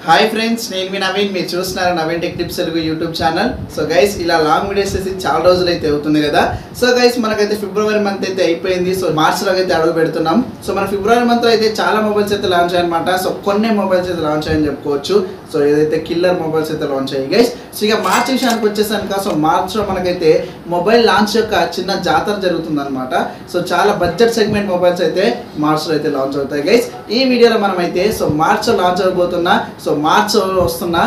Hi friends, నేను మీ నవీన్. మీరు చూస్తున్నారు Naveen tech tips Telugu YouTube channel. So guys, ఇలా లాంగ్ వీడియోస్ చేసి చాలా రోజులు అయితే అవుతుంది కదా. సో గైస్, మనకైతే ఫిబ్రవరి మంత్ అయితే అయిపోయింది. సో మార్చ్లో అయితే అడుగు పెడుతున్నాం. సో మన ఫిబ్రవరి మంత్ అయితే చాలా మొబైల్స్ అయితే లాంచ్ అయ్యాయన్నమాట. సో కొన్ని మొబైల్స్ అయితే లాంచ్ అయ్యని చెప్పుకోవచ్చు. సో ఏదైతే కిల్లర్ మొబైల్స్ అయితే లాంచ్ అయ్యాయి గైస్. సో ఇక మార్చ్ విషయానికి వచ్చేసాక, సో మార్చ్లో మనకైతే మొబైల్ లాంచ్ యొక్క చిన్న జాతర జరుగుతుంది అనమాట. సో చాలా బడ్జెట్ సెగ్మెంట్ మొబైల్స్ అయితే మార్చ్లో అయితే లాంచ్ అవుతాయి గైస్. ఈ వీడియోలో మనం అయితే సో మార్చ్లో లాంచ్ అవబోతున్న సో మార్చ్లో వస్తున్న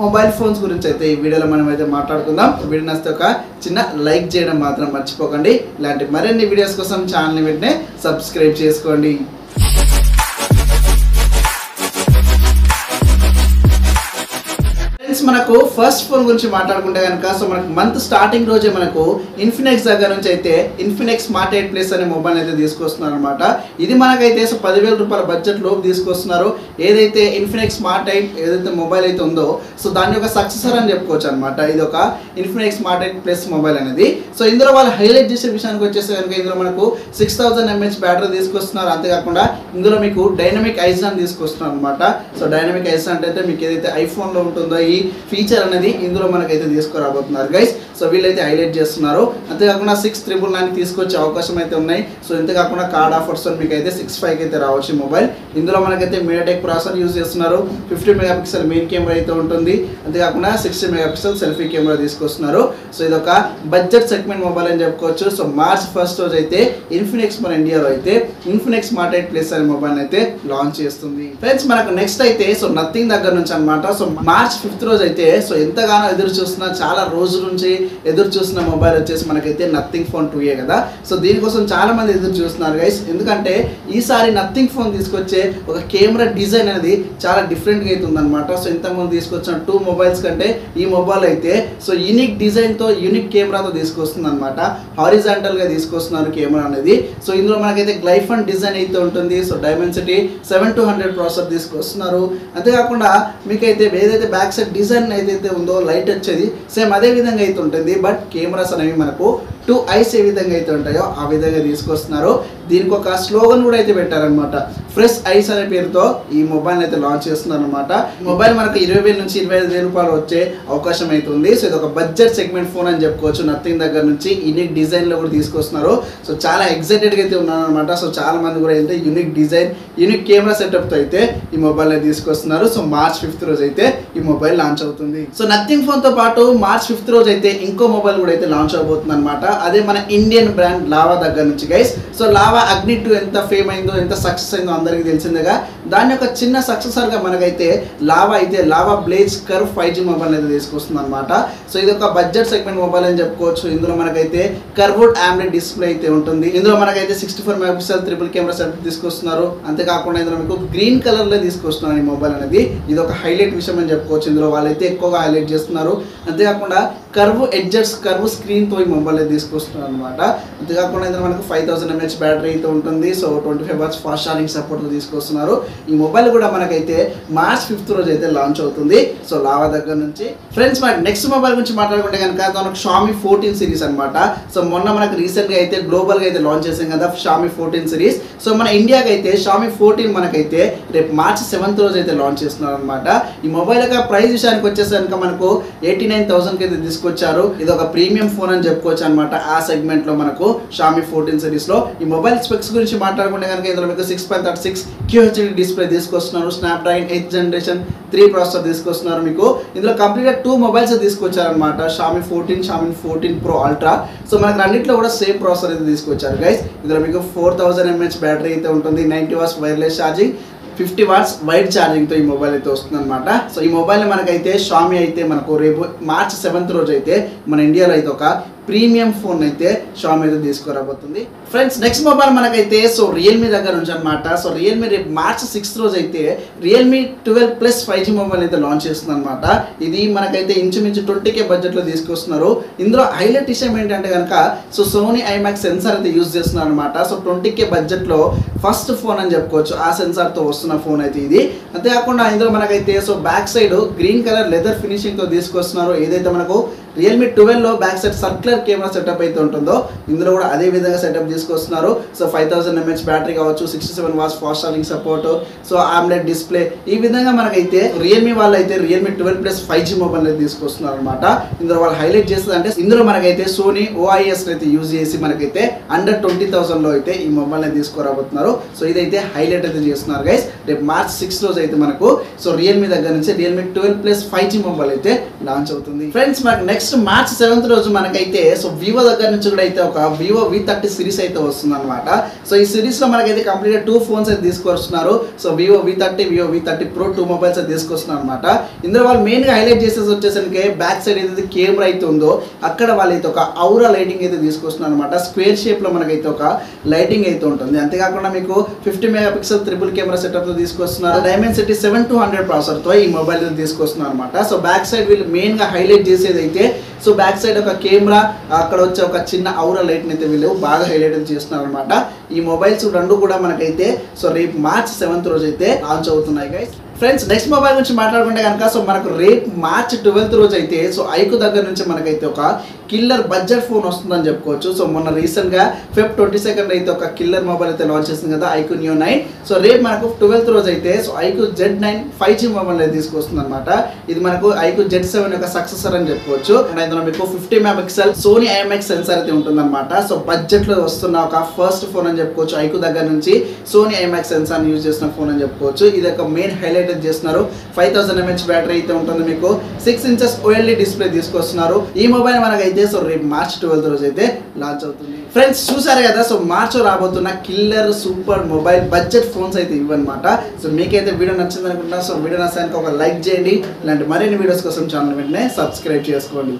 మొబైల్ ఫోన్స్ గురించి అయితే ఈ వీడియోలో మనం అయితే మాట్లాడుకుందాం. వీడియో నచ్చితే ఒక చిన్న లైక్ చేయడం మాత్రం మర్చిపోకండి. ఇలాంటి మరిన్ని వీడియోస్ కోసం ఛానల్ని వెంటనే సబ్స్క్రైబ్ చేసుకోండి. మనకు ఫస్ట్ ఫోన్ గురించి మాట్లాడుకుంటే కనుక, సో మనకు మంత్ స్టార్టింగ్ రోజే మనకు ఇన్ఫినిక్స్ దగ్గర నుంచి అయితే ఇన్ఫినిక్స్ స్మార్ట్ 8 ప్లస్ అనే మొబైల్ అయితే తీసుకొస్తున్నారు అనమాట. ఇది మనకైతే సో 10,000 రూపాయల బడ్జెట్ లోపు తీసుకొస్తున్నారు. ఏదైతే ఇన్ఫినిక్స్ స్మార్ట్ 8 ఏదైతే మొబైల్ అయితే ఉందో, సో దాని యొక్క సక్సెసర్ అని చెప్పుకోవచ్చు అనమాట. ఇది ఒక ఇన్ఫినిక్స్ స్మార్ట్ 8 ప్లస్ మొబైల్ అనేది. సో ఇందులో వాళ్ళు హైలైట్ చేసే విషయానికి వచ్చేసి కనుక, ఇందులో మనకు 6000 mAh బ్యాటరీ తీసుకొస్తున్నారు. అంతేకాకుండా ఇందులో మీకు డైనమిక్ ఐజాన్ తీసుకొస్తున్నారు అనమాట. సో డైనమిక్ ఐజాన్ అంటే మీకు ఏదైతే ఐఫోన్లో ఉంటుందో ఈ ఫీచర్ అనేది ఇందులో మనకైతే తీసుకురాబోతున్నారు గైస్. సో వీళ్ళైతే హైలైట్ చేస్తున్నారు. అంతేకాకుండా 6,999 తీసుకొచ్చే అవకాశం అయితే ఉన్నాయి. సో ఇంతేకాకుండా కార్డ్ ఆఫర్స్ మీకు అయితే 6,500 అయితే రావచ్చు మొబైల్. ఇందులో మనకైతే మీడియాటెక్ ప్రాసెసర్ యూజ్ చేస్తున్నారు. 50 మెగాపిక్సెల్ మెయిన్ కెమెరా అయితే ఉంటుంది. అంతేకాకుండా 60 మెగాపిక్సెల్ సెల్ఫీ కెమెరా తీసుకొస్తున్నారు. సో ఇది ఒక బడ్జెట్ సెగ్మెంట్ మొబైల్ అని చెప్పుకోవచ్చు. సో మార్చ్ 1st రోజు అయితే ఇన్ఫినిక్స్ మన ఇండియాలో అయితే ఇన్ఫినిక్స్ స్మార్ట్ 8 ప్లస్ అనే మొబైల్ అయితే లాంచ్ చేస్తుంది. ఫ్రెండ్స్, మనకు నెక్స్ట్ అయితే సో నథింగ్ దగ్గర నుంచి అనమాట. సో మార్చ్ 5th రోజు అయితే సో ఎంతగానో ఎదురు చూస్తున్న, చాలా రోజుల నుంచి ఎదురు చూసిన మొబైల్ వచ్చేసి మనకైతే నథింగ్ ఫోన్ 2A కదా. సో దీనికోసం చాలా మంది ఎదురు చూస్తున్నారు గైస్. ఎందుకంటే ఈసారి నథింగ్ ఫోన్ తీసుకొచ్చే ఒక కెమెరా డిజైన్ అనేది చాలా డిఫరెంట్గా అయితే ఉందన్నమాట. సో ఇంతకుముందు తీసుకొచ్చిన 2 మొబైల్స్ కంటే ఈ మొబైల్ అయితే సో యూనిక్ డిజైన్తో యూనిక్ కెమెరాతో తీసుకొస్తుంది అనమాట. హారిజాంటల్గా తీసుకొస్తున్నారు కెమెరా అనేది. సో ఇందులో మనకైతే గ్లైఫన్ డిజైన్ అయితే ఉంటుంది. సో డైమెన్సిటీ 7-100 ప్రాసెసర్ తీసుకొస్తున్నారు. అంతేకాకుండా మీకైతే ఏదైతే బ్యాక్ సైడ్ డిజైన్ ఏదైతే ఉందో లైట్ వచ్చేది సేమ్ అదే విధంగా అయితే ఉంటుంది. బట్ కెమెరాస్ అనేవి మనకు 2 ఐస్ ఏ విధంగా అయితే ఉంటాయో ఆ విధంగా తీసుకొస్తున్నారు. దీనికి ఒక స్లోగన్ కూడా అయితే పెట్టారనమాట. ఫ్రెష్ ఐస్ అనే పేరుతో ఈ మొబైల్ అయితే లాంచ్ చేస్తున్నారు అనమాట. మొబైల్ మనకు 20,000 నుంచి 25,000 రూపాయలు వచ్చే అవకాశం అయితే ఉంది. సో ఇది ఒక బడ్జెట్ సెగ్మెంట్ ఫోన్ అని చెప్పుకోవచ్చు. నథింగ్ దగ్గర నుంచి యూనిక్ డిజైన్ లో కూడా తీసుకొస్తున్నారు. సో చాలా ఎక్సైటెడ్గా అయితే ఉన్నాను అనమాట. సో చాలా మంది కూడా అయితే unique design unique camera setup తో అయితే ఈ మొబైల్ అయితే తీసుకొస్తున్నారు. సో మార్చ్ 5th రోజు అయితే ఈ మొబైల్ లాంచ్ అవుతుంది. సో నథింగ్ ఫోన్ తో పాటు మార్చ్ 5th రోజు అయితే ఇంకో మొబైల్ కూడా అయితే లాంచ్ అవబోతుంది అనమాట. అదే మన ఇండియన్ బ్రాండ్ లావా దగ్గర నుంచి గైస్. సో లావా అగ్ని 2 ఎంత ఫేమ్ అయిందో, ఎంత సక్సెస్ అయిందో అందరికీ తెలిసిందిగా. దాని యొక్క చిన్న సక్సెసర్ గా మనకైతే lava blaze curve 5G mobile అయితే తీసుకొస్తుంది అనమాట. సో ఇది ఒక బడ్జెట్ సెగ్మెంట్ మొబైల్ అని చెప్పుకోవచ్చు. ఇందులో మనకైతే కర్వ్డ్ AMOLED డిస్ప్లే అయితే ఉంటుంది. ఇందులో మనకైతే 64 మెగాపిక్సెల్ ట్రిపుల్ కెమెరా సెటప్ తీసుకొస్తున్నారు. అంతేకాకుండా ఇందులో మీకు గ్రీన్ కలర్ లో తీసుకొస్తున్నారు ఈ మొబైల్ అనేది. ఇది ఒక హైలైట్ విషయం అని చెప్పుకోవచ్చు. ఇందులో వాళ్ళైతే ఎక్కువగా హైలైట్ చేస్తున్నారు. అంతేకాకుండా కర్వ్ ఎడ్జెస్ కర్వ్ స్క్రీన్ తో ఈ మొబైల్ అయితే తీసుకొస్తున్నారు అనమాట. అంతేకాకుండా ఇందులో మనకు 5000 mAh బ్యాటరీ అయితే ఉంటుంది. So 25 watts fast charging support తో తీసుకొస్తున్నారు. ఈ మొబైల్ కూడా మనకైతే మార్చ్ 5th రోజు అయితే లాంచ్ అవుతుంది. సో లావా దగ్గర నుంచి. ఫ్రెండ్స్, మనకి నెక్స్ట్ మొబైల్ గురించి మాట్లాడుకుంటే కనుక మనకు Xiaomi 14 సిరీస్ అనమాట. సో మొన్న మనకు రీసెంట్ గా అయితే గ్లోబల్ గా అయితే లాంచ్ చేసాం కదా Xiaomi 14 సిరీస్. సో మన ఇండియాకి అయితే Xiaomi 14 మనకైతే రేపు మార్చ్ 7th రోజు అయితే లాంచ్ చేస్తున్నారు అనమాట. ఈ మొబైల్ యొక్క ప్రైస్ విషయానికి వచ్చేసి కనుక మనకు 89,000 కి అయితే తీసుకొచ్చారు. ఇది ఒక ప్రీమియం ఫోన్ అని చెప్పుకోవచ్చు అనమాట. ఆ సెగ్మెంట్ లో మనకు Xiaomi 14 సిరీస్ లో. ఈ మొబైల్ స్పెక్స్ గురించి మాట్లాడుకుంటే కనుక ఇందులో మీకు 6.36 QHD డిస్ప్లే తీసుకొస్తున్నారు. స్నాప్డ్రాగన్ 8th జనరేషన్ 3 ప్రాసెసర్ తీసుకొస్తున్నారు. మీకు ఇందులో కంప్లీట్ గా 2 మొబైల్స్ తీసుకొచ్చారనమాట. Xiaomi 14, Xiaomi 14 Pro Ultra. So మనకు అన్నింటిలో కూడా సేమ్ ప్రాసెసర్ అయితే తీసుకొచ్చారు గైస్. ఇందులో మీకు 4000 mAh బ్యాటరీ అయితే ఉంటుంది. 90 watts wireless charging, 50 watts wired ఛార్జింగ్తో ఈ మొబైల్ అయితే వస్తుంది అనమాట. సో ఈ మొబైల్ మనకైతే Xiaomi అయితే మనకు రేపు మార్చ్ 7th రోజు అయితే మన ఇండియాలో అయితే ఒక ప్రీమియం ఫోన్ అయితే Xiaomi అయితే తీసుకురాబోతుంది. ఫ్రెండ్స్, నెక్స్ట్ మొబైల్ మనకైతే సో రియల్మీ దగ్గర నుంచి అనమాట. సో రియల్మీ రేపు మార్చ్ 6th రోజు అయితే రియల్మీ 12 ప్లస్ 5G మొబైల్ అయితే లాంచ్ చేస్తుంది అనమాట. ఇది మనకైతే ఇంచుమించు 20K బడ్జెట్లో తీసుకొస్తున్నారు. ఇందులో హైలైట్ విషయం ఏంటంటే కనుక సో సోనీ ఐమాక్స్ సెన్సార్ అయితే యూజ్ చేస్తున్నారు అనమాట. సో 20K బడ్జెట్లో ఫస్ట్ ఫోన్ అని చెప్పుకోవచ్చు. ఆ సెన్సార్తో వస్తున్న ఫోన్ అయితే ఇది. అంతేకాకుండా ఇందులో మనకైతే so back side green colour leather ఫినిషింగ్తో తీసుకొస్తున్నారు. ఏదైతే మనకు రియల్మీ 12 లో back side circular camera setup అయితే ఉంటుందో ఇందులో కూడా అదే విధంగా సెటప్ తీసుకొస్తున్నారు. సో 5000 mAh బ్యాటరీ కావచ్చు, 67 watts fast charging support, so AMOLED display, ఈ విధంగా మనకైతే రియల్మీ వాళ్ళు అయితే రియల్మీ 12 ప్లస్ 5G మొబైల్ అయితే తీసుకొస్తున్నారు అనమాట. ఇందులో వాళ్ళు హైలైట్ చేస్తుంది అంటే ఇందులో మనకైతే సోనీ OIS అయితే యూజ్ చేసి మనకైతే అండర్ 20,000 లో అయితే ఈ మొబైల్ అయితే తీసుకురాబోతున్నారు. సో ఇదైతే హైలైట్ అయితే చేస్తున్నారు గైస్. రేపు March 6 రోజు అయితే మనకు సో రియల్మీ దగ్గర నుంచి రియల్మీ 12 ప్లస్ 5G మొబైల్ అయితే లాంచ్ అవుతుంది. ఫ్రెండ్స్ మనకు నెక్స్ట్ March 7 రోజు మనకైతే సో వివో దగ్గర నుంచి కూడా అయితే ఒక వివో V30 సిరీస్ అయితే వస్తుంది అనమాట. సో ఈ సిరీస్ లో మనకైతే కంప్లీట్ గా 2 ఫోన్స్ అయితే తీసుకొస్తున్నారు. So Vivo V30, Vivo V30 Pro 2 mobiles అయితే తీసుకొస్తున్నారు అనమాట. ఇందులో వాళ్ళు మెయిన్ గా హైలైట్ చేసేసి వచ్చేసరికి బ్యాక్ సైడ్ ఏదైతే కెమెరా అయితే ఉందో అక్కడ వాళ్ళైతే ఒక ఔరా లైటింగ్ అయితే తీసుకొస్తున్నారు అనమాట. స్క్వేర్ షేప్ లో మనకైతే ఒక లైటింగ్ అయితే ఉంటుంది. అంతేకాకుండా మీకు 50 మెగాపిక్సెల్ ట్రిపుల్ కెమెరా సెటప్ తో తీసుకొస్తున్నారు. డైమెన్సిటీ 7200 ప్రాసెసర్ తో ఈ మొబైల్ తీసుకొస్తున్నారు అనమాట. సో బ్యాక్ సైడ్ వీళ్ళు మెయిన్ గా హైలైట్ చేసేది అయితే సో బ్యాక్ సైడ్ ఒక కెమెరా, అక్కడ వచ్చే ఒక చిన్న ఔరా లైట్ అయితే వీళ్ళు బాగా హైలైట్ చేస్తున్నారు అనమాట. ఈ మొబైల్స్ రెండు కూడా మనకైతే సో రేపు March 7 రోజు అయితే లాంచ్ అవుతున్నాయి గైస్. ఫ్రెండ్స్ నెక్స్ట్ మొబైల్ గురించి మాట్లాడుకుంటే కనుక సో మనకు రేపు March 12 రోజు అయితే సో ఐకు దగ్గర నుంచి మనకైతే ఒక కిల్లర్ బడ్జెట్ ఫోన్ వస్తుందని చెప్పుకోవచ్చు. సో మొన్న రీసెంట్ గా Feb 22 అయితే ఒక కిల్లర్ మొబైల్ అయితే లాంచ్ చేసింది కదా, ఐకు న్యూ 9. సో రేపు మనకు 12 రోజు అయితే so iQOO Z9 5G mobile అయితే తీసుకొస్తుంది అనమాట. ఇది మనకు ఐకు Z7 యొక్క సక్సెసర్ అని చెప్పుకోవచ్చు. అండ్ ఇందులో మీకు 50 మెగాపిక్సెల్ సోనీ IMX సెన్సార్ అయితే ఉంటుంది అనమాట. సో బడ్జెట్ లో వస్తున్న ఒక ఫస్ట్ ఫోన్ అని చెప్పుకోవచ్చు. ఐకు దగ్గర నుంచి సోనీ IMX సెన్సార్ యూజ్ చేసిన ఫోన్ అని చెప్పుకోవచ్చు. ఇది ఒక మెయిన్ హైలైట్ చేస్తున్నారు. 5000 mAh బ్యాటరీ అయితే ఉంటుంది. మీకు 6 ఇంచెస్ OLED డిస్ప్లే తీసుకొస్తున్నారు. ఈ మొబైల్ మనకైతే సో రేపు March 12 రోజు అయితే లాంచ్ అవుతుంది. ఫ్రెండ్స్ చూసారు కదా, సో మార్చ్ రాబోతున్న killer super mobile budget phones అయితే ఇవన్నమాట. సో మీకైతే వీడియో నచ్చింది అనుకుంటున్నా. సో వీడియో నచ్చాక ఒక లైక్ చేయండి. ఇలాంటి మరిన్ని వీడియోస్ కోసం ఛానల్ వెంటనే సబ్స్క్రైబ్ చేసుకోండి.